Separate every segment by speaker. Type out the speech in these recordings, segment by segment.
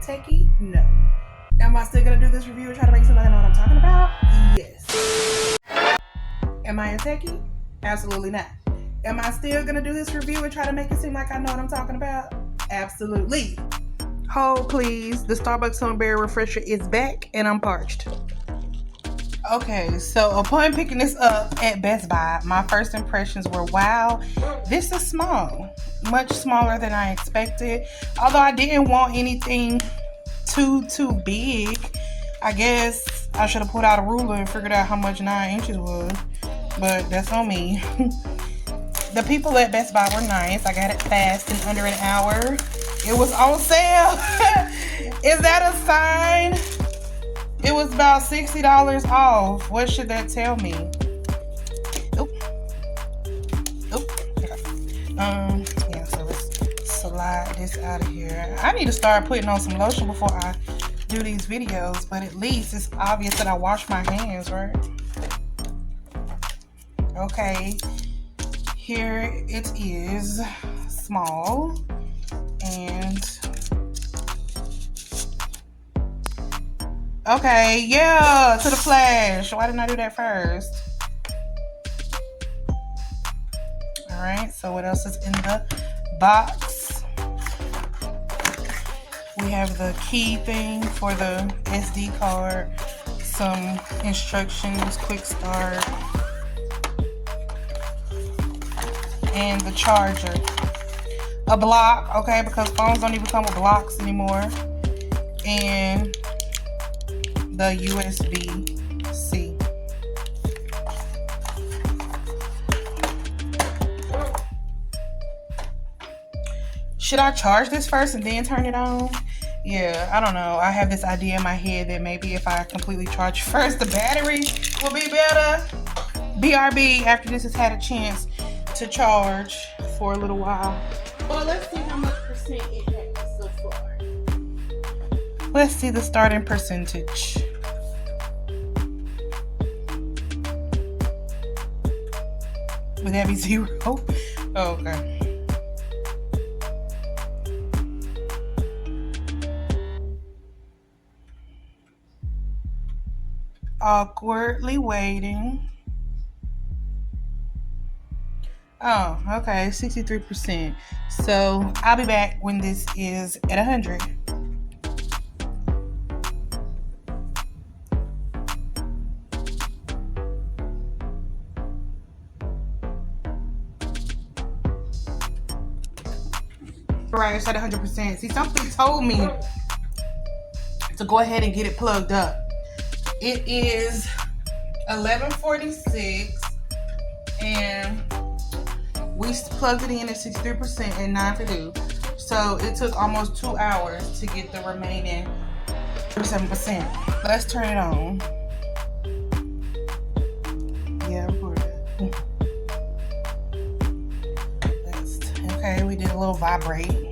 Speaker 1: techie? No. Am I still gonna do this review and try to make it seem like I know what I'm talking about? Yes. Am I a techie? Absolutely not. Am I still gonna do this review and try to make it seem like I know what I'm talking about? Absolutely. Hold please, the Starbucks Sunberry Refresher is back and I'm parched. Okay, so upon picking this up at Best Buy, my first impressions were, wow, this is small. Much smaller than I expected. Although I didn't want anything too big. I guess I should have put out a ruler and figured out how much 9 inches was. But that's on me. The people at Best Buy were nice. I got it fast in under an hour. It was on sale. Is that a sign? It was about $60 off. What should that tell me? Oop. Yeah, so let's slide this out of here. I need to start putting on some lotion before I do these videos, but at least it's obvious that I wash my hands, right? Okay, here it is, small, and okay, yeah, to the flash. Why didn't I do that first? All right, so what else is in the box? We have the key thing for the SD card, some instructions, quick start, and the charger. A block, okay, because phones don't even come with blocks anymore. And the USB-C. Should I charge this first and then turn it on? Yeah, I don't know. I have this idea in my head that maybe if I completely charge first, the battery will be better. BRB, after this has had a chance to charge for a little while. Well, let's see how much percent it has so far. Let's see the starting percentage. Would that be 0? Oh, okay. Awkwardly waiting. Oh, okay, 63%. So I'll be back when this is at 100. Right, it's at 100%. See, something told me to go ahead and get it plugged up. It is 11:46 and we plugged it in at 63% at 9:02. So it took almost 2 hours to get the remaining 37%. Let's turn it on. Yeah, okay, we did a little vibrate.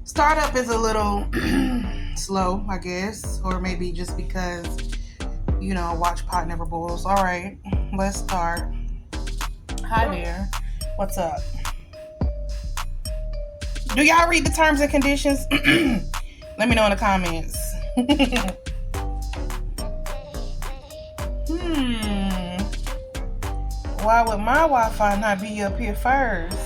Speaker 1: Startup is a little slow, I guess, or maybe just because, you know, watch pot never boils. All right, let's start. Hi there, what's up? Do y'all read the terms and conditions? Let me know in the comments. Why would my Wi-Fi not be up here first?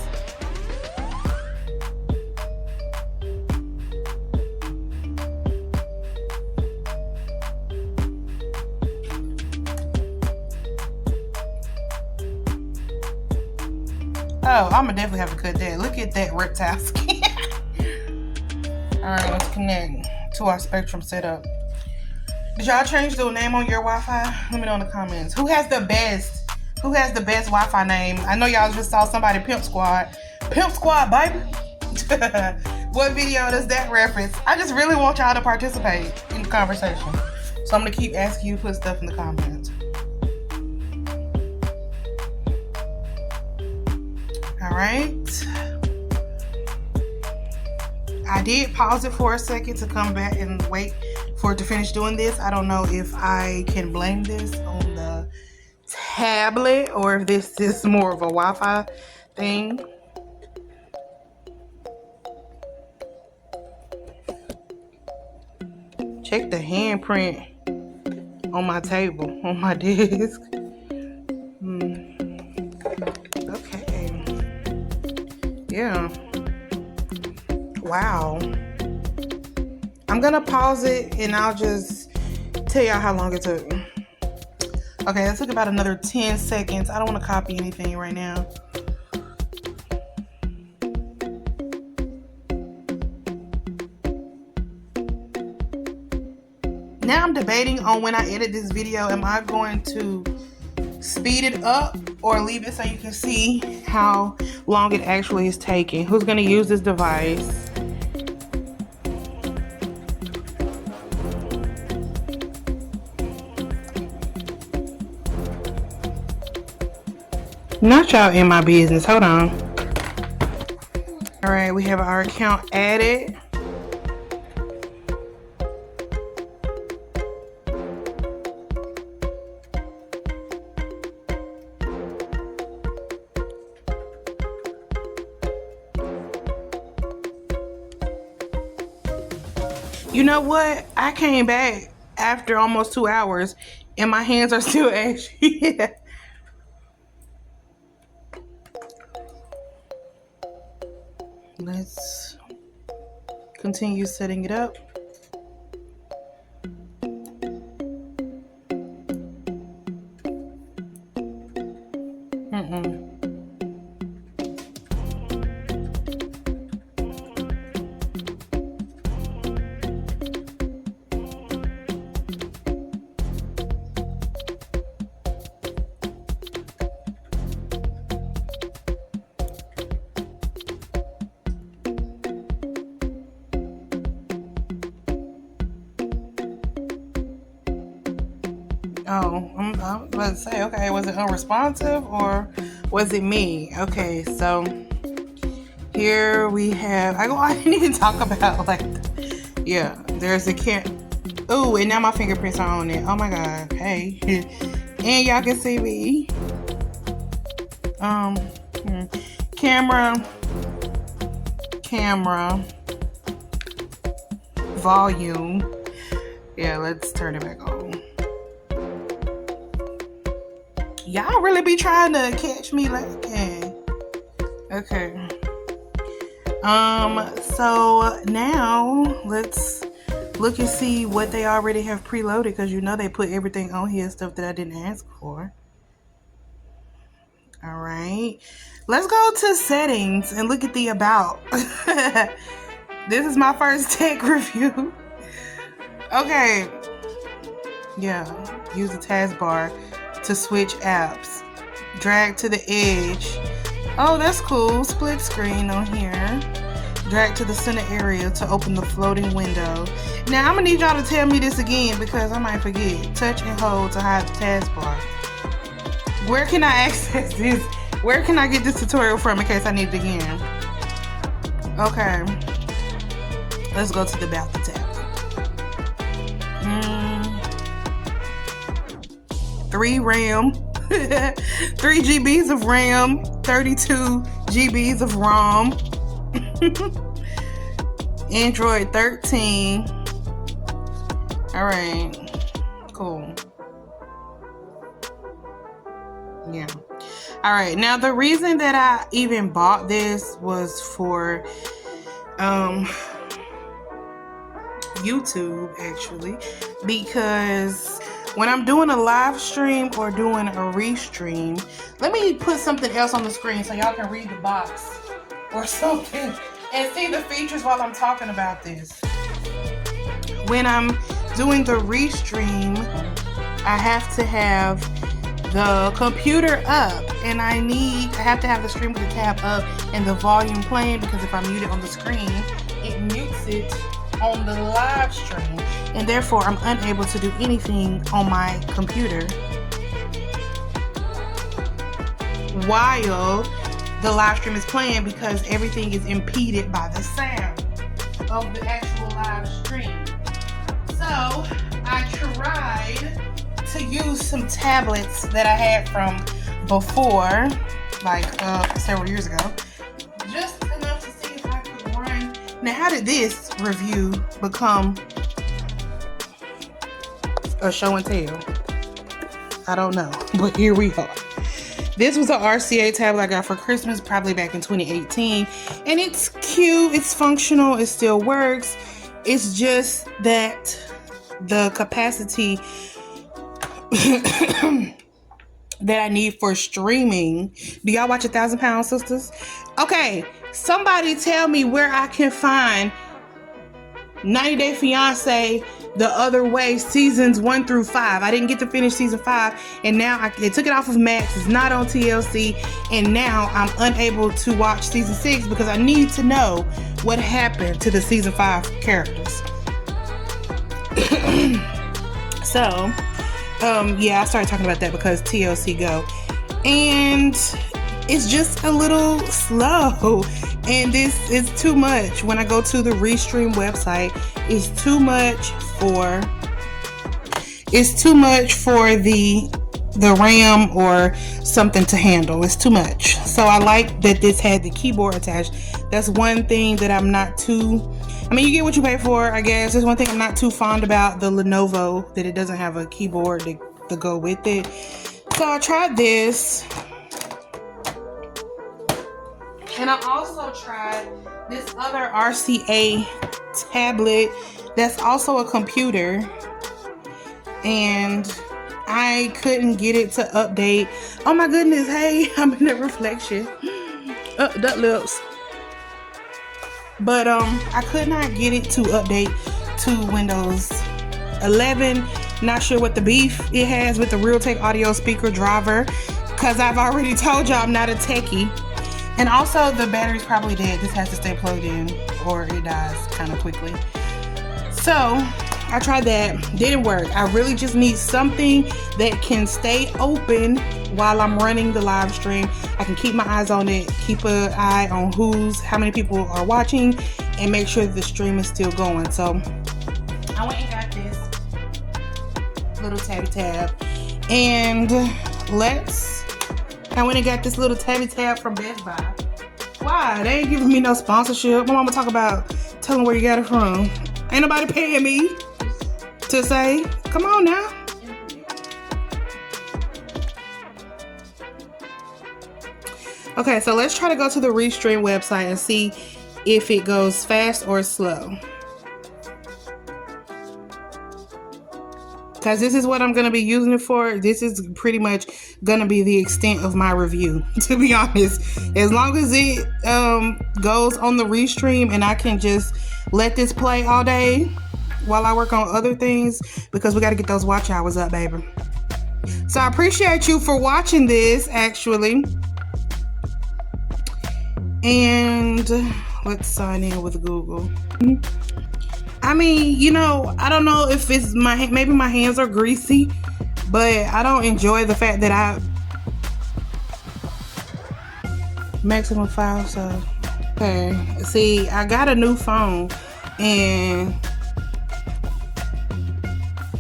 Speaker 1: Oh, I'm gonna definitely have to cut that. Look at that reptile skin. Alright, let's connect to our Spectrum setup. Did y'all change the name on your Wi-Fi? Let me know in the comments. Who has the best Wi-Fi name? I know y'all just saw somebody Pimp Squad. Pimp Squad, baby. What video does that reference? I just really want y'all to participate in the conversation. So I'm gonna keep asking you to put stuff in the comments. Alright. I did pause it for a second to come back and wait for it to finish doing this. I don't know if I can blame this on the tablet or if this is more of a Wi-Fi thing. Check the handprint on my table, on my desk. Okay. Yeah. Wow. I'm gonna pause it and I'll just tell y'all how long it took. Okay, it took about another 10 seconds. I don't want to copy anything right now. Now I'm debating on when I edit this video, am I going to speed it up or leave it so you can see how long it actually is taking? Who's going to use this device? Not y'all in my business. Hold on. All right, we have our account added. You know what? I came back after almost 2 hours and my hands are still ashy. Let's continue setting it up. Oh, I'm about to say, okay, was it unresponsive or was it me? Okay, so here we have, I didn't even talk about like, yeah, there's a oh, and now my fingerprints are on it. Oh my God, hey. And y'all can see me. Camera, volume. Yeah, let's turn it back on. Y'all really be trying to catch me lacking. Okay. So now let's look and see what they already have preloaded, because you know they put everything on here, stuff that I didn't ask for. All right. Let's go to settings and look at the about. This is my first tech review. Okay. Yeah. Use the taskbar to switch apps. Drag to the edge. Oh, that's cool. Split screen on here. Drag to the center area to open the floating window. Now, I'm gonna need y'all to tell me this again because I might forget. Touch and hold to hide the taskbar. Where can I access this? Where can I get this tutorial from in case I need it again? Okay. Let's go to the About the tab. 3 RAM, 3 GBs of RAM, 32 GBs of ROM, Android 13. All right, cool. Yeah. All right. Now the reason that I even bought this was for YouTube, actually, because when I'm doing a live stream or doing a restream, let me put something else on the screen so y'all can read the box or something and see the features while I'm talking about this. When I'm doing the restream, I have to have the computer up, and I have to have the stream with the tab up and the volume playing, because if I mute it on the screen, it mutes it on the live stream, and therefore I'm unable to do anything on my computer while the live stream is playing, because everything is impeded by the sound. of the actual live stream. So I tried to use some tablets that I had from before, like several years ago, just enough to see if I could run. Now, how did this review become a show and tell? I don't know, but here we are. This was an RCA tablet I got for Christmas, probably back in 2018. And it's cute, it's functional, it still works. It's just that the capacity that I need for streaming. Do y'all watch 1,000 Pound Sisters? Okay, somebody tell me where I can find 90 Day Fiance The Other Way seasons 1 through 5. I didn't get to finish season 5, and now they took it off of Max. It's not on TLC, and now I'm unable to watch season 6 because I need to know what happened to the season 5 characters. So, yeah, I started talking about that because TLC Go, and it's just a little slow, and this is too much. When I go to the Restream website, it's too much for the RAM or something to handle. It's too much. So I like that this had the keyboard attached. That's one thing that I'm not too, I mean, you get what you pay for, I guess. There's one thing I'm not too fond about the Lenovo, that it doesn't have a keyboard to go with it. So I tried this. And I also tried this other RCA tablet that's also a computer, and I couldn't get it to update. Oh my goodness, hey, I'm in the reflection. Duck lips. But I could not get it to update to Windows 11. Not sure what the beef it has with the Realtek audio speaker driver, because I've already told y'all I'm not a techie. And also the battery's probably dead. This has to stay plugged in or it dies kind of quickly. So I tried that, didn't work. I really just need something that can stay open while I'm running the live stream. I can keep my eyes on it, keep an eye on how many people are watching, and make sure that the stream is still going. So I went and got this little tabby tab, and I went and got this little tabby tab from Best Buy. Why? They ain't giving me no sponsorship. My mama talk about telling where you got it from. Ain't nobody paying me to say, come on now. Okay, so let's try to go to the Restream website and see if it goes fast or slow. Because this is what I'm going to be using it for. This is pretty much going to be the extent of my review, to be honest. As long as it goes on the Restream and I can just let this play all day while I work on other things, because we got to get those watch hours up, baby. So I appreciate you for watching this, actually. And let's sign in with Google. I mean, you know, I don't know if it's maybe my hands are greasy, but I don't enjoy the fact that maximum file size. Okay, see, I got a new phone and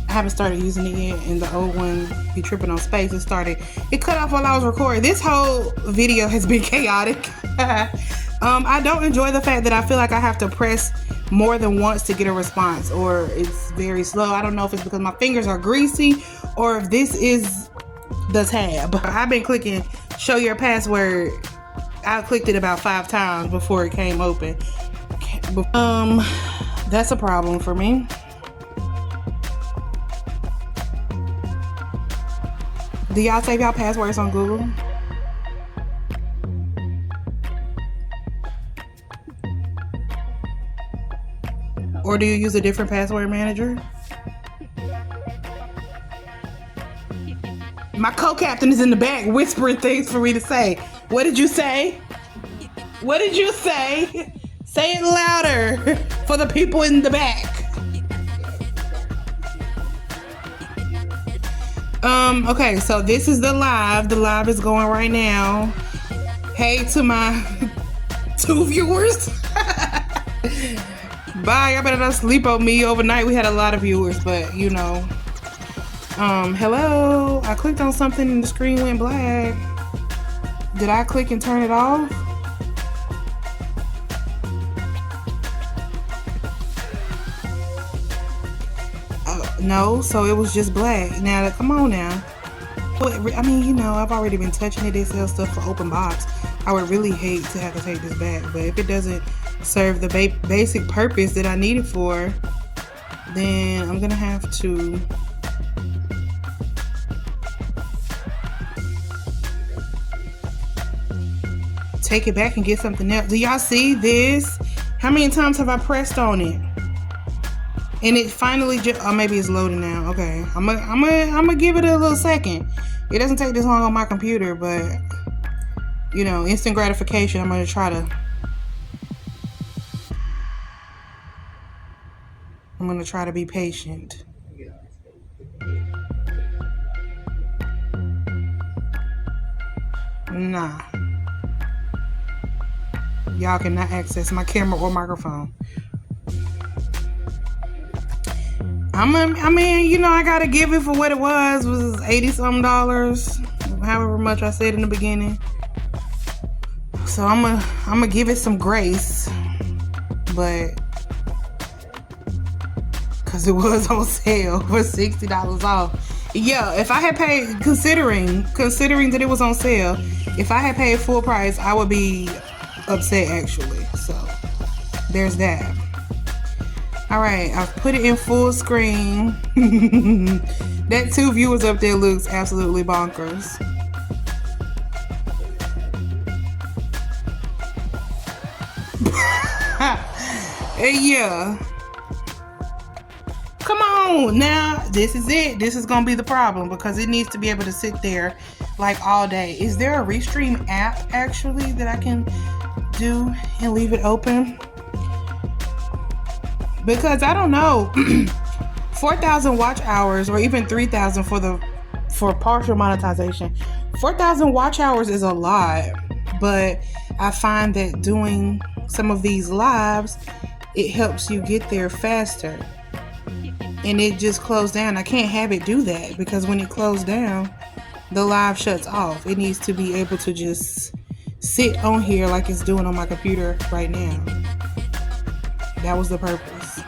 Speaker 1: I haven't started using it yet, and the old one be tripping on space. It cut off while I was recording. This whole video has been chaotic. I don't enjoy the fact that I feel like I have to press more than once to get a response, or it's very slow. I don't know if it's because my fingers are greasy or if this is the tab. I've been clicking show your password. I clicked it about 5 times before it came open. That's a problem for me. Do y'all save y'all passwords on Google? Or do you use a different password manager? My co-captain is in the back whispering things for me to say. What did you say? What did you say? Say it louder for the people in the back. Okay, so this is the live. The live is going right now. Hey to my 2 viewers. Bye. Y'all better not sleep on me overnight. We had a lot of viewers, but you know. Hello. I clicked on something and the screen went black. Did I click and turn it off? No, so it was just black. Now, come on now. I mean, you know, I've already been touching it. They sell stuff for open box. I would really hate to have to take this back, but if it doesn't serve the basic purpose that I need it for, then I'm gonna have to take it back and get something else. Do y'all see this? How many times have I pressed on it? And it finally just, oh, maybe it's loading now. Okay, I'm gonna give it a little second. It doesn't take this long on my computer, but you know, instant gratification. I'm gonna try to be patient. Nah, y'all cannot access my camera or microphone. I mean, you know, I gotta give it for what it was 80-something dollars, however much I said in the beginning. So I'm gonna give it some grace, but because it was on sale for $60 off. Yeah, if I had paid, considering that it was on sale, if I had paid full price, I would be upset actually. So there's that. All right, I've put it in full screen. That 2 viewers up there looks absolutely bonkers. Yeah. Come on now, this is it. This is gonna be the problem because it needs to be able to sit there like all day. Is there a Restream app actually that I can do and leave it open? Because I don't know, 4,000 watch hours or even 3,000 for partial monetization. 4,000 watch hours is a lot, but I find that doing some of these lives, it helps you get there faster. And it just closed down. I can't have it do that because when it closed down, the live shuts off. It needs to be able to just sit on here like it's doing on my computer right now. That was the purpose.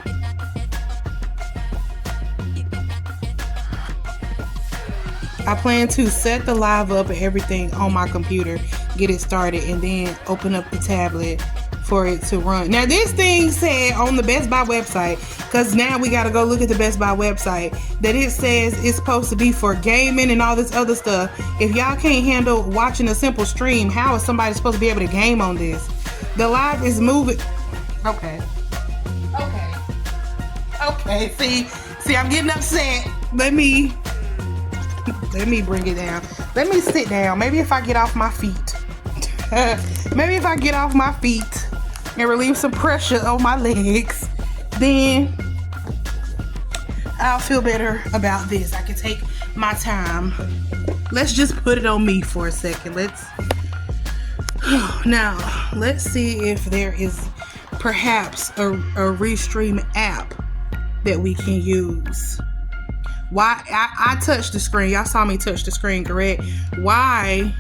Speaker 1: I plan to set the live up and everything on my computer, get it started, and then open up the tablet for it to run. Now this thing said on the Best Buy website, because now we got to go look at the Best Buy website, that it says it's supposed to be for gaming and all this other stuff. If y'all can't handle watching a simple stream, how is somebody supposed to be able to game on this? The live is moving. Okay. See, I'm getting upset. Let me bring it down. Let me sit down. Maybe if I get off my feet. Maybe if I get off my feet and relieve some pressure on my legs, then I'll feel better about this. I can take my time. Let's just put it on me for a second. Now, let's see if there is perhaps a Restream app that we can use. Why I touched the screen. Y'all saw me touch the screen, correct? Why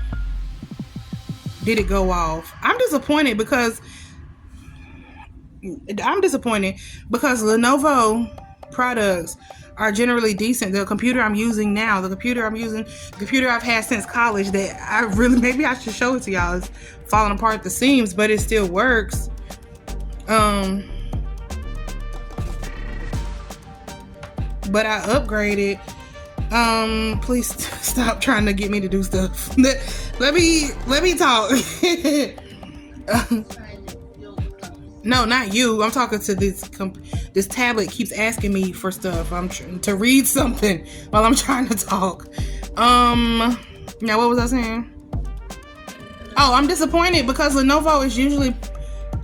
Speaker 1: did it go off? I'm disappointed because Lenovo products are generally decent. The computer I'm using now, the computer I've had since college, that maybe I should show it to y'all. It's falling apart at the seams, but it still works. But I upgraded. Please stop trying to get me to do stuff. Let me talk. No, not you. I'm talking to this tablet keeps asking me for stuff. I'm trying to read something while I'm trying to talk. Now what was I saying? Oh, I'm disappointed because Lenovo is usually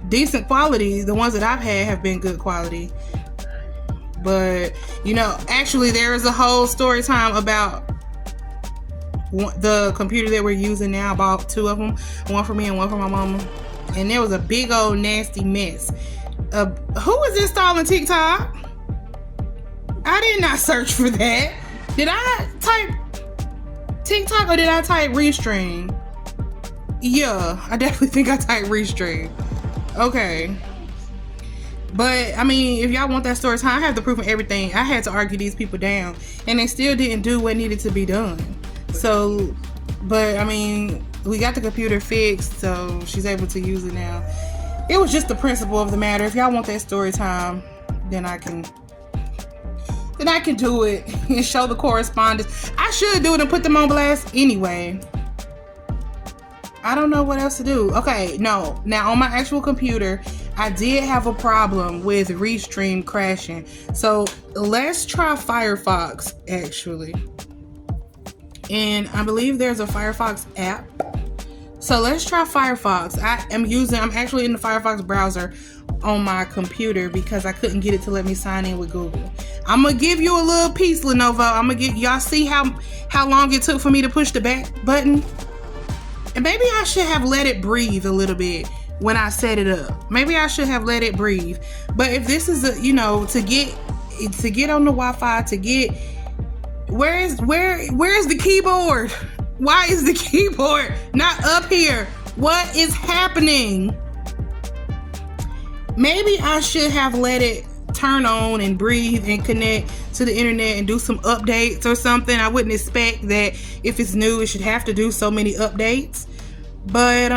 Speaker 1: decent quality. The ones that I've had have been good quality. But, you know, actually there is a whole story time about the computer that we're using now. I bought 2 of them, one for me and one for my mama. And there was a big old nasty mess. Who is installing TikTok? I did not search for that. Did I type TikTok or did I type Restream? Yeah, I definitely think I typed Restream. Okay. But, I mean, if y'all want that story time, I have the proof of everything. I had to argue these people down, and they still didn't do what needed to be done. So, but, I mean, we got the computer fixed, so she's able to use it now. It was just the principle of the matter. If y'all want that story time, then I can do it and show the correspondence. I should do it and put them on blast anyway. I don't know what else to do. Okay, no. Now, on my actual computer, I did have a problem with Restream crashing. So, let's try Firefox, actually. And I believe there's a Firefox app. So, let's try Firefox. I'm actually in the Firefox browser on my computer because I couldn't get it to let me sign in with Google. I'm going to give you a little piece, Lenovo. Y'all see how long it took for me to push the back button? And maybe I should have let it breathe a little bit when I set it up. Maybe I should have let it breathe. But if this is to get on the Wi-Fi, where is the keyboard? Why is the keyboard not up here? What is happening? Maybe I should have let it turn on and breathe and connect to the internet and do some updates or something. I wouldn't expect that if it's new it should have to do so many updates, but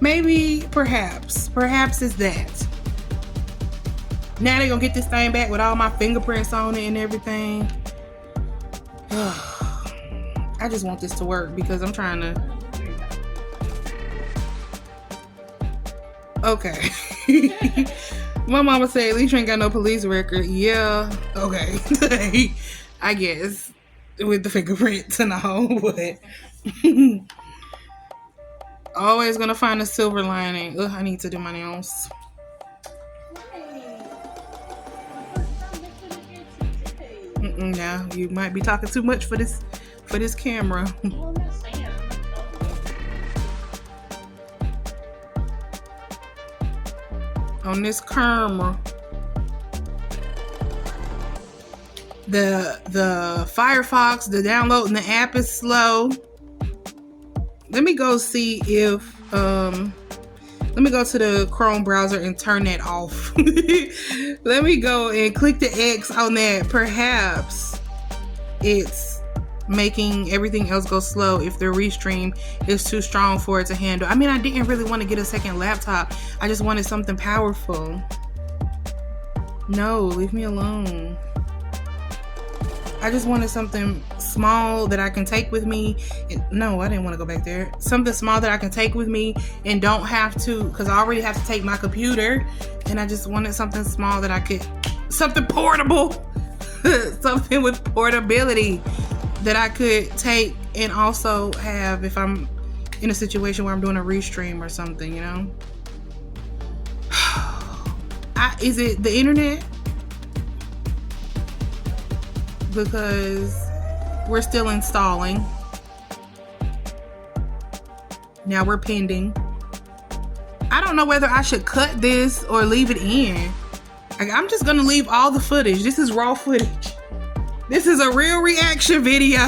Speaker 1: maybe perhaps it's that. Now they're gonna get this thing back with all my fingerprints on it and everything. I just want this to work because I'm trying to. Okay. My mama said, at least you ain't got no police record. Yeah, okay. I guess. With the fingerprints and all, but always gonna find a silver lining. Ugh, I need to do my nails. Now you might be talking too much for this camera. On this camera, the Firefox, the download and the app is slow. Let me go see if let me go to the Chrome browser and turn that off. Let me go and click the X on that. Perhaps it's making everything else go slow if the Restream is too strong for it to handle. I mean, I didn't really want to get a second laptop. I just wanted something powerful. No, leave me alone. I just wanted something small that I can take with me. No, I didn't want to go back there. Something small that I can take with me and don't have to, because I already have to take my computer, and I just wanted something small that I could, something portable, something with portability that I could take and also have if I'm in a situation where I'm doing a Restream or something, you know? Is it the internet? Because we're still installing. Now we're pending. I don't know whether I should cut this or leave it in. I'm just gonna leave all the footage. This is raw footage. This is a real reaction video.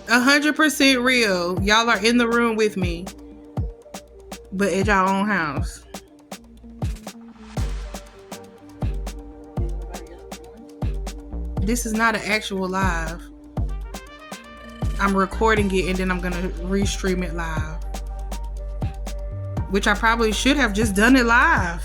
Speaker 1: 100% real. Y'all are in the room with me, but at y'all own house. This is not an actual live. I'm recording it and then I'm gonna restream it live, which I probably should have just done it live.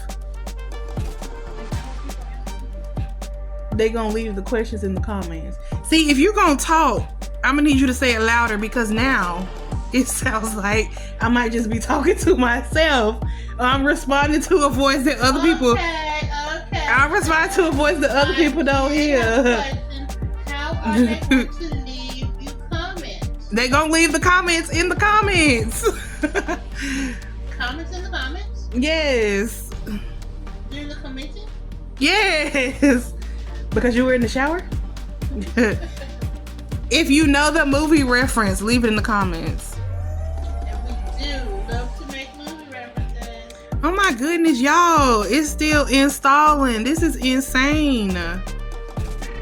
Speaker 1: They gonna leave the questions in the comments. See, if you're gonna talk, I'm gonna need you to say it louder, because now it sounds like I might just be talking to myself. I'm responding to a voice that other people. Okay. I'm responding to a voice that other people don't hear.
Speaker 2: How are they going to leave you comments?
Speaker 1: They gonna leave the comments in the comments.
Speaker 2: Comments in the comments?
Speaker 1: Yes.
Speaker 2: During the commenting?
Speaker 1: Yes. Because you were in the shower? If you know the movie reference, leave it in the comments.
Speaker 2: And we do love to make movie references.
Speaker 1: my goodness, y'all. It's still installing. This is insane. I'm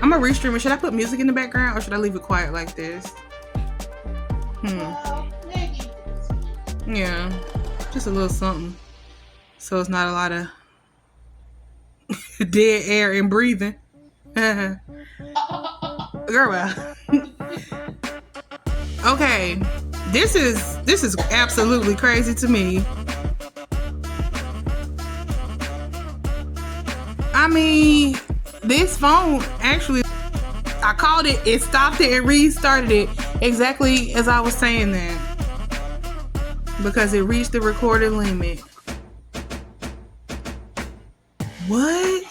Speaker 1: gonna restream it. Should I put music in the background or should I leave it quiet like this?
Speaker 2: Well, maybe.
Speaker 1: Yeah, just a little something. So it's not a lot of dead air and breathing. Girl, well. Okay, this is absolutely crazy to me. I mean, this phone actually, I called it, it stopped it and restarted it exactly as I was saying that. Because it reached the recorded limit. What?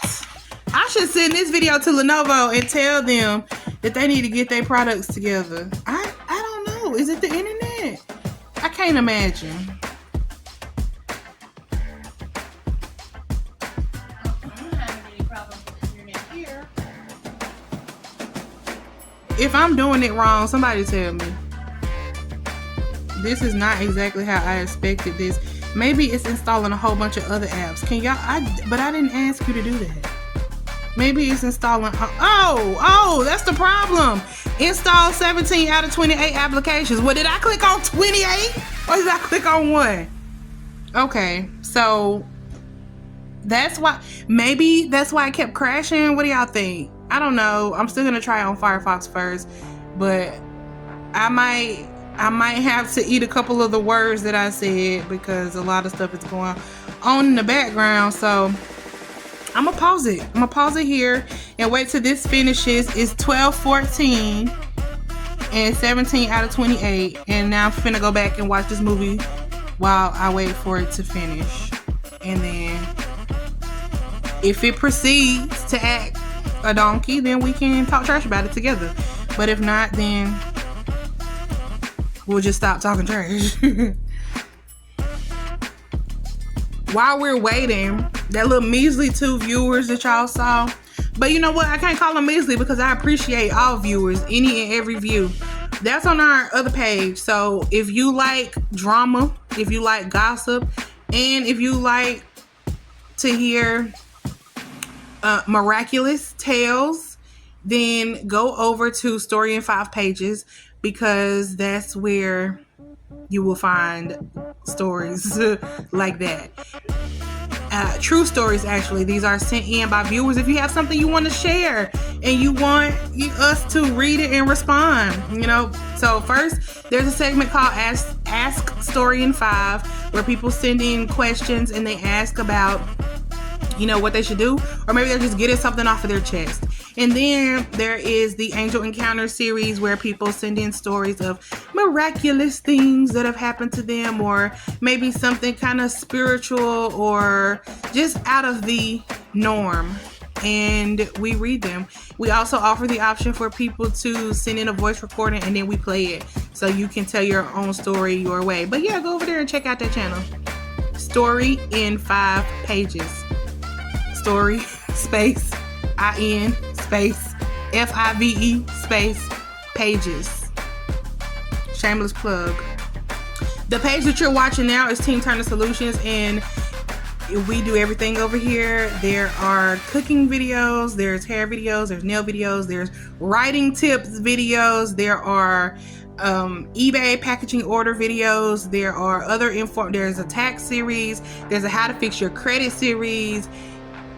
Speaker 1: I should send this video to Lenovo and tell them that they need to get their products together. I don't know. Is it the internet? I can't imagine. If I'm doing it wrong, somebody tell me. This is not exactly how I expected this. Maybe it's installing a whole bunch of other apps. Can y'all? But I didn't ask you to do that. Maybe it's installing. Oh, that's the problem. Install 17 out of 28 applications. Well, did I click on 28 or did I click on 1? Okay, so that's why. Maybe that's why it kept crashing. What do y'all think? I don't know. I'm still gonna try on Firefox first, but I might have to eat a couple of the words that I said because a lot of stuff is going on in the background. So I'm gonna pause it. I'm gonna pause it here and wait till this finishes. It's 12:14 and 17 out of 28, and now I'm finna go back and watch this movie while I wait for it to finish. And then if it proceeds to act a donkey, then we can talk trash about it together. But if not, then we'll just stop talking trash. While we're waiting, that little measly 2 viewers that y'all saw. But you know what? I can't call them measly because I appreciate all viewers, any and every view. That's on our other page. So if you like drama, if you like gossip, and if you like to hear miraculous tales, then go over to Story in 5 Pages, because that's where you will find stories like that. True stories, actually. These are sent in by viewers. If you have something you want to share and you want us to read it and respond, you know. So first, there's a segment called Ask Story in 5, where people send in questions and they ask about, you know, what they should do, or maybe they're just getting something off of their chest. And then there is the Angel Encounter series, where people send in stories of miraculous things that have happened to them, or maybe something kind of spiritual or just out of the norm, and we read them. We also offer the option for people to send in a voice recording and then we play it, so you can tell your own story your way. But yeah, go over there and check out that channel. Story in 5 Pages. Story space IN space FIVE space pages. Shameless plug. The page that you're watching now is Team Turner Solutions, and we do everything over here. There are cooking videos, there's hair videos, there's nail videos, there's writing tips videos, there are eBay packaging order videos, there are other there's a tax series, there's a how to fix your credit series.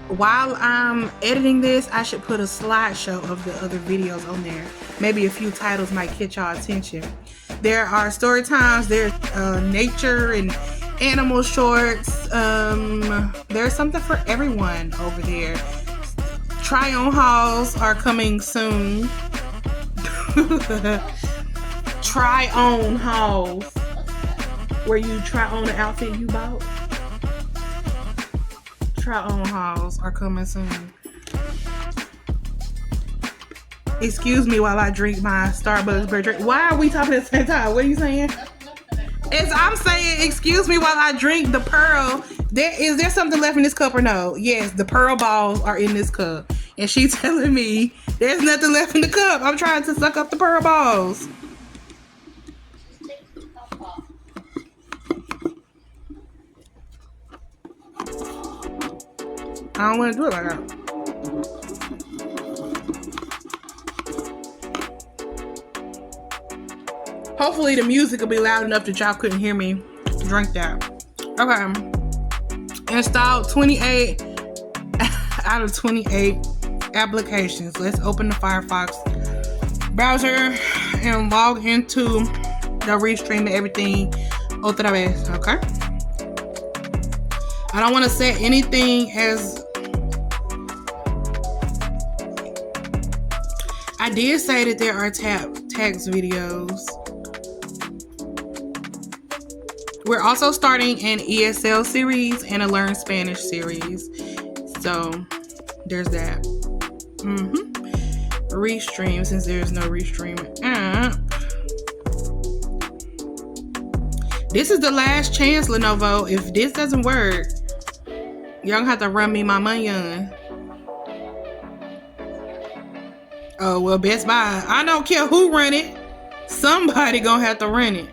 Speaker 1: While I'm editing this, I should put a slideshow of the other videos on there. Maybe a few titles might catch y'all attention. There are story times, there's nature and animal shorts. There's something for everyone over there. Try on hauls are coming soon. Try on hauls, where you try on the outfit you bought. Try on hauls are coming soon. Excuse me while I drink my Starbucks bird drink. Why are we talking at the same time? What are you saying? As I'm saying, excuse me while I drink the pearl. Is there something left in this cup or no? Yes, the pearl balls are in this cup. And she's telling me there's nothing left in the cup. I'm trying to suck up the pearl balls. I don't want to do it like that. Hopefully the music will be loud enough that y'all couldn't hear me drink that. Okay. Installed 28 out of 28 applications. Let's open the Firefox browser and log into the restream and everything otra vez, okay? I don't want to set anything as... I did say that there are tax videos. We're also starting an ESL series and a Learn Spanish series. So there's that. Restream, since there's no restream app. This is the last chance, Lenovo. If this doesn't work, y'all gonna have to run me my money on. Oh, well, Best Buy. I don't care who run it. Somebody gonna have to run it.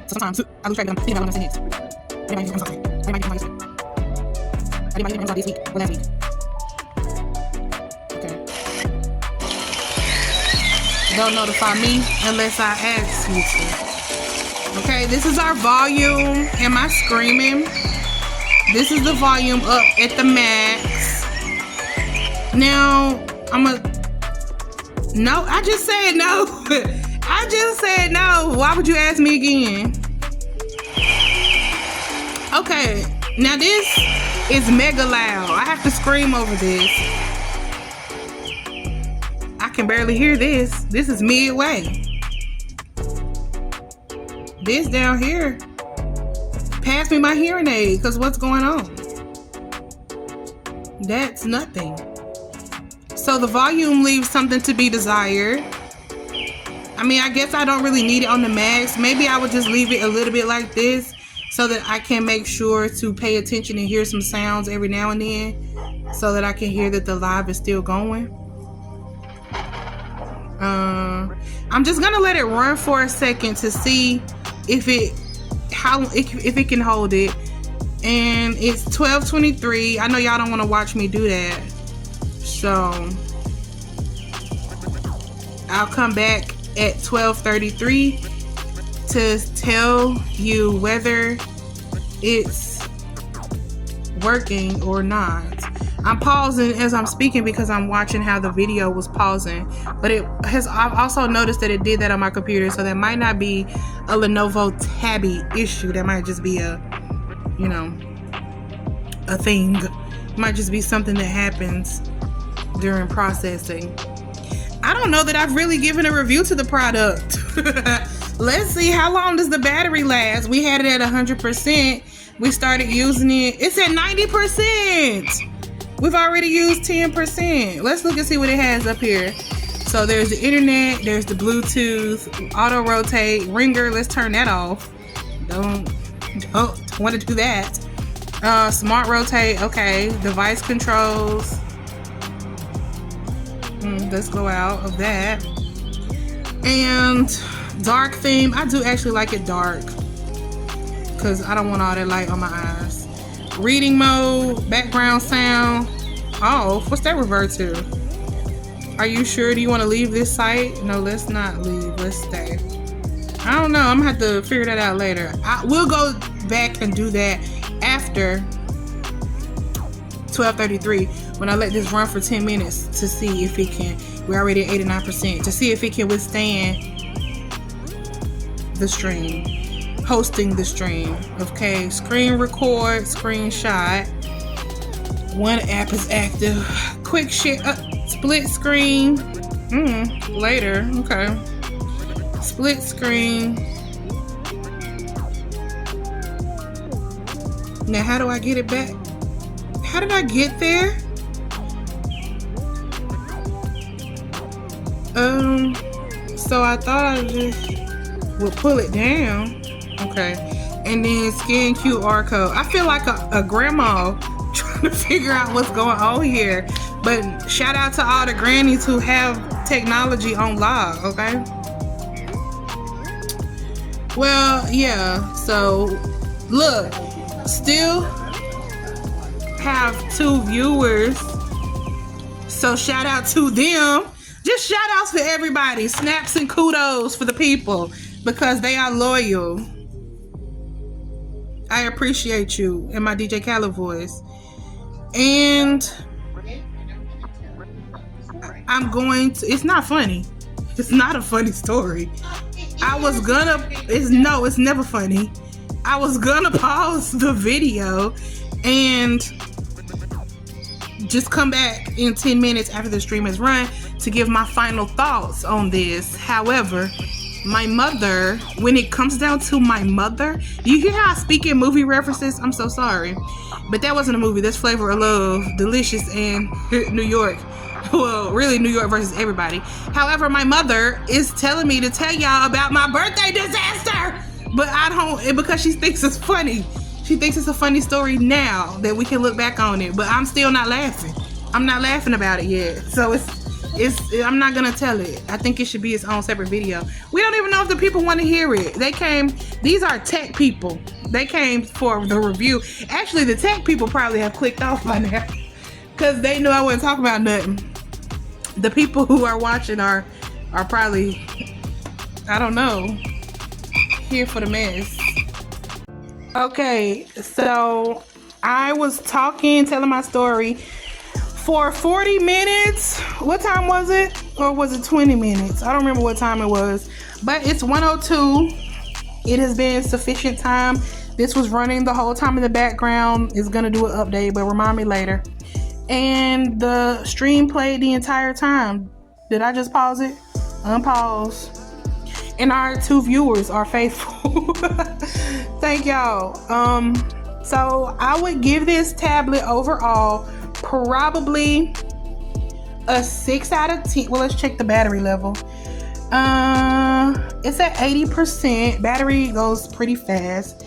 Speaker 1: Sometimes I lose track of them. I'm saying it. I'm sorry. I did my Amazon this week or last week. Okay. Don't notify me unless I ask you to. Okay, this is our volume. Am I screaming? This is the volume up at the max. Now, no, I just said no. I just said no. Why would you ask me again? Okay, now this is mega loud. I have to scream over this. I can barely hear this. This is midway. This down here, pass me my hearing aid, because what's going on? That's nothing. So the volume leaves something to be desired. I mean, I guess I don't really need it on the max. Maybe I would just leave it a little bit like this so that I can make sure to pay attention and hear some sounds every now and then so that I can hear that the live is still going. I'm just gonna let it run for a second to see if it can hold it. And it's 12:23. I know y'all don't want to watch me do that, so I'll come back at 12:33 to tell you whether it's working or not. I'm pausing as I'm speaking because I'm watching how the video was pausing, but I've also noticed that it did that on my computer, so that might not be a Lenovo Tabby issue. That might just be a thing. It might just be something that happens during processing. I don't know that I've really given a review to the product. Let's see, how long does the battery last? We had it at 100%. We started using it. It's at 90%. We've already used 10%. Let's look and see what it has up here. So there's the internet, there's the Bluetooth, auto rotate, ringer. Let's turn that off. Don't want to do that. Smart rotate. Okay. Device controls. Let's go out of that. And dark theme. I do actually like it dark because I don't want all that light on my eyes. Reading mode, background sound. Oh, what's that revert to? Are you sure? Do you want to leave this site? No, let's not leave. Let's stay. I don't know. I'm gonna have to figure that out later. We'll go back and do that after 12:33 when I let this run for 10 minutes to see if it can. We're already at 89%, to see if it can withstand the stream, hosting the stream. Okay, screen record, screenshot. One app is active. Quick share, split screen. Later. Okay. Split screen. Now, how do I get it back? How did I get there? So I thought I just would pull it down. Okay. And then scan QR code. I feel like a grandma trying to figure out what's going on here. But shout out to all the grannies who have technology on log, okay? Well, yeah. So, look. Still have 2 viewers. So shout out to them. Just shout outs for everybody. Snaps and kudos for the people because they are loyal. I appreciate you in my DJ Khaled voice. And I'm going to, it's not funny. It's not a funny story. It's never funny. I was gonna pause the video and just come back in 10 minutes after the stream has run to give my final thoughts on this. However, my mother, when it comes down to my mother, you hear how I speak in movie references? I'm so sorry. But that wasn't a movie. That's Flavor of Love, Delicious, and New York. Well, really New York versus everybody. However, my mother is telling me to tell y'all about my birthday disaster. But I don't, because she thinks it's funny. She thinks it's a funny story now that we can look back on it. But I'm still not laughing. I'm not laughing about it yet. So I'm not gonna tell it. I think it should be its own separate video. We don't even know if the people want to hear it. These are tech people. They came for the review. Actually, the tech people probably have clicked off by now because they knew I wasn't talking about nothing. The people who are watching are probably, I don't know, here for the mess. Okay, so I was telling my story for 40 minutes. What time was it? Or was it 20 minutes? I don't remember what time it was, but it's 1:02. It has been sufficient time. This was running the whole time in the background. It's gonna do an update, but remind me later. And the stream played the entire time. Did I just pause it? Unpause. And our 2 viewers are faithful. Thank y'all. So I would give this tablet overall probably a 6 out of 10. Well, let's check the battery level. It's at 80%. Battery goes pretty fast.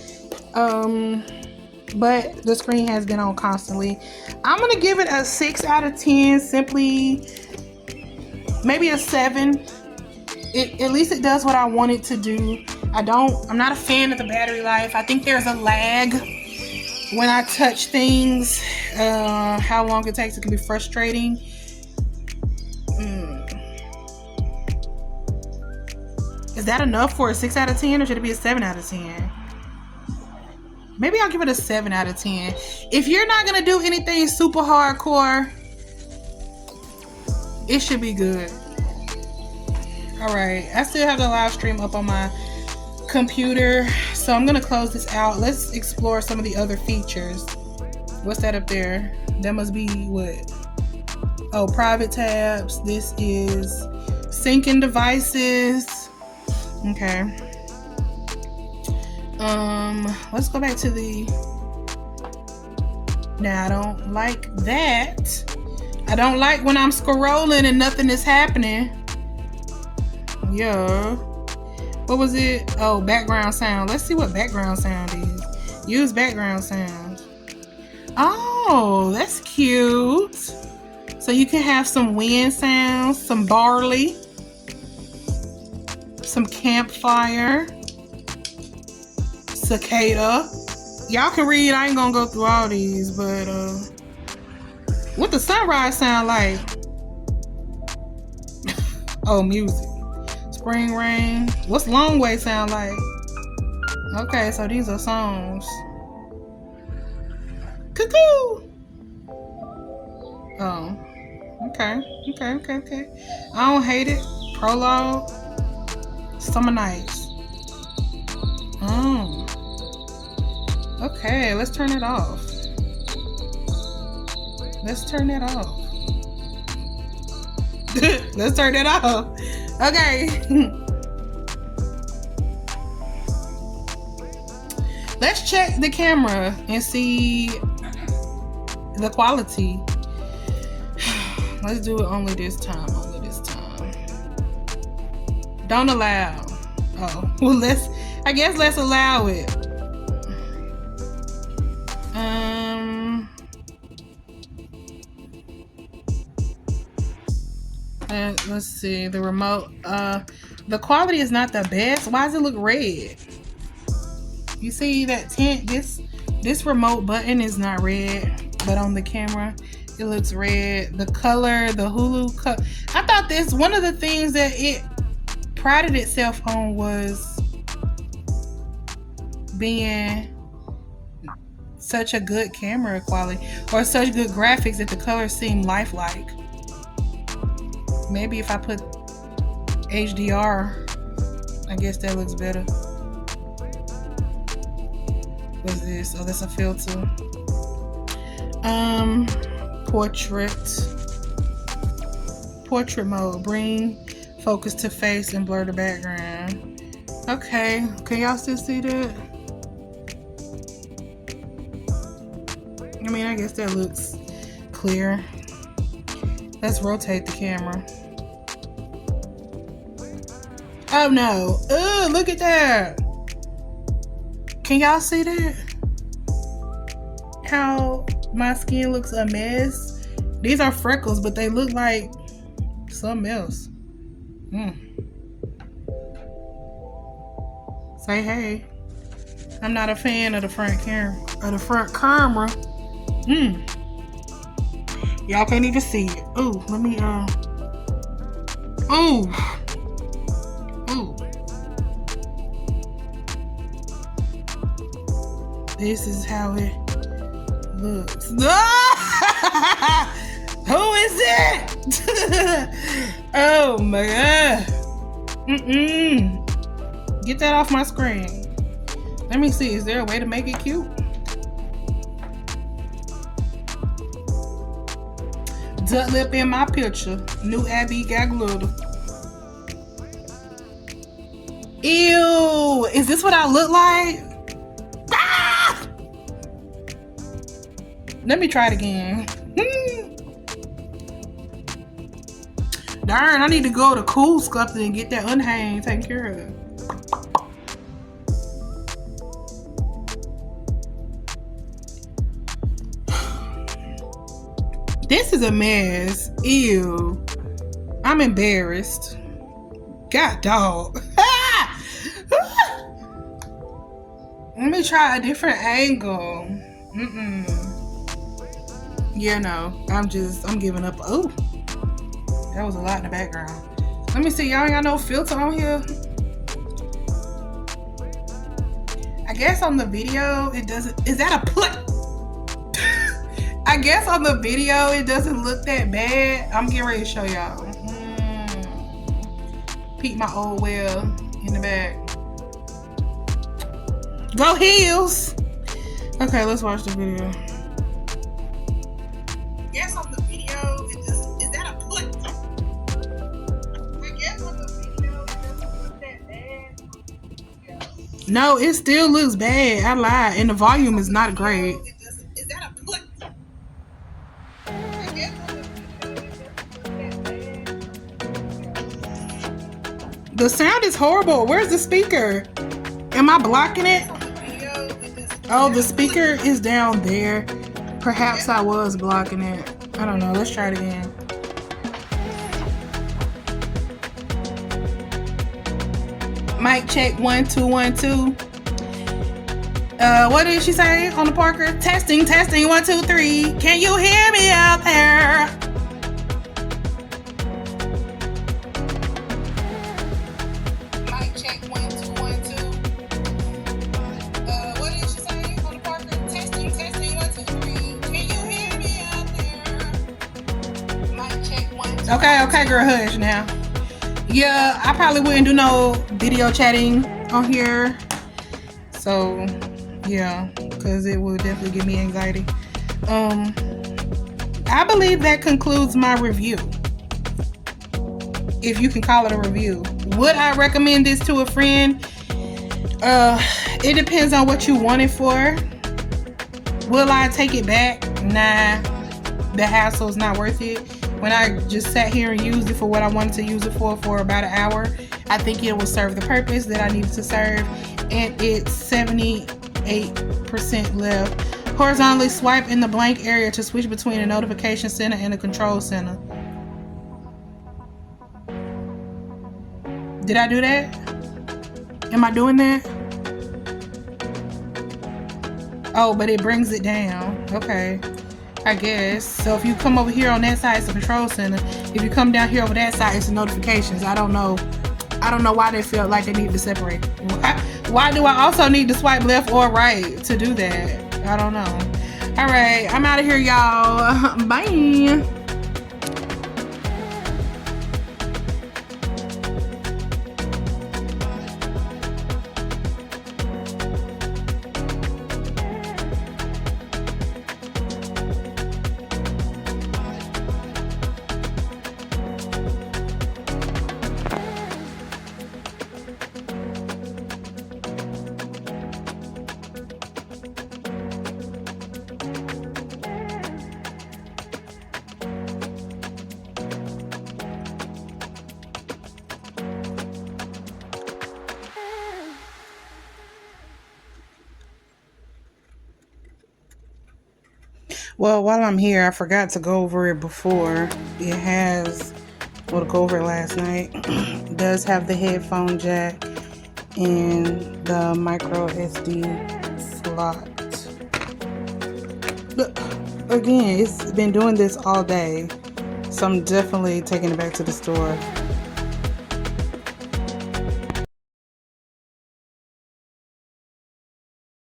Speaker 1: But the screen has been on constantly. I'm gonna give it a 6 out of 10. Simply, maybe a 7. At least it does what I want it to do. I'm not a fan of the battery life. I think there's a lag when I touch things. How long it takes, it can be frustrating. Is that enough for a 6 out of 10 or should it be a 7 out of 10? Maybe I'll give it a 7 out of 10. If you're not gonna do anything super hardcore, it should be good. All right, I still have the live stream up on my computer, so I'm gonna close this out. Let's explore some of the other features. What's that up there? That must be what? Oh, private tabs. This is syncing devices. Okay. Let's go back to now I don't like that. I don't like when I'm scrolling and nothing is happening. Yeah. What was it? Oh, background sound. Let's see what background sound is. Use background sound. Oh, that's cute. So you can have some wind sounds, some barley, some campfire, cicada. Y'all can read. I ain't gonna go through all these, but what the sunrise sound like? Oh, music. Spring rain. What's long way sound like? Okay, so these are songs. Cuckoo. Oh, okay. I don't hate it. Prologue. Summer nights. Oh. Okay, let's turn it off. Let's turn it off. Okay. Let's check the camera and see the quality. Let's do it only this time. Don't allow. Oh, well, I guess let's allow it. Let's see the remote. The quality is not the best. Why does it look red? You see that tint? This remote button is not red, but on the camera it looks red. The color, the Hulu cut. I thought this, one of the things that it prided itself on was being such a good camera quality or such good graphics that the colors seem lifelike. Maybe if I put HDR, I guess that looks better. What's this? Oh, that's a filter. Portrait mode. Bring focus to face and blur the background. Okay, can y'all still see that? I mean, I guess that looks clear. Let's rotate the camera. Oh no. Ugh, look at that. Can y'all see that? How my skin looks a mess. These are freckles, but they look like something else. Say hey. I'm not a fan of the front camera. Y'all can't even see it. Ooh, let me ooh. This is how it looks. Who is it? Oh my god. Get that off my screen. Let me see. Is there a way to make it cute? Duck lip in my picture. New Abby got glitter. Ew. Is this what I look like? Ah! Let me try it again. Darn, I need to go to Cool Sculpting and get that unhang taken care of. This is a mess. Ew. I'm embarrassed. God dog. Let me try a different angle. Yeah, no. I'm giving up. Oh. That was a lot in the background. Let me see. Y'all ain't got no filter on here. I guess on the video it doesn't. Is that a play? I guess on the video it doesn't look that bad. I'm getting ready to show y'all. Peek my old well in the back. Go heels. Okay, let's watch the video. Guess on the video it doesn't. Is that a play? I guess on the video it doesn't look that bad. Yeah. No, it still looks bad. I lied, and the volume is not great. Is that a play? The sound is horrible. Where's the speaker? Am I blocking it? Oh, the speaker is down there. Perhaps I was blocking it. I don't know. Let's try it again. Mic check 1 2 1 2. What did she say on the Parker? Testing 1 2 3. Can you hear me out there? Mic check 1 2 1 2. What did she say on the Parker? Testing 1 2 3. Can you hear me out there? Mic check 1 2. Okay, girl, hush now. Yeah, I probably wouldn't do no video chatting on here. So yeah, because it will definitely give me anxiety. I believe that concludes my review. If you can call it a review. Would I recommend this to a friend? It depends on what you want it for. Will I take it back? Nah, the hassle's not worth it. When I just sat here and used it for what I wanted to use it for about an hour, I think it will serve the purpose that I needed to serve. And it's 78% left. Horizontally swipe in the blank area to switch between a notification center and a control center. Did I do that? Am I doing that? Oh, but it brings it down. Okay. I guess. So if you come over here on that side, it's the control center. If you come down here over that side, it's the notifications. I don't know why they feel like they need to separate. Why do I also need to swipe left or right to do that? I don't know. All right, I'm out of here, y'all. Bye. Well, while I'm here, I forgot to go over it before. It has, well, to go over it last night. It does have the headphone jack and the micro SD slot. Look, again, it's been doing this all day, so I'm definitely taking it back to the store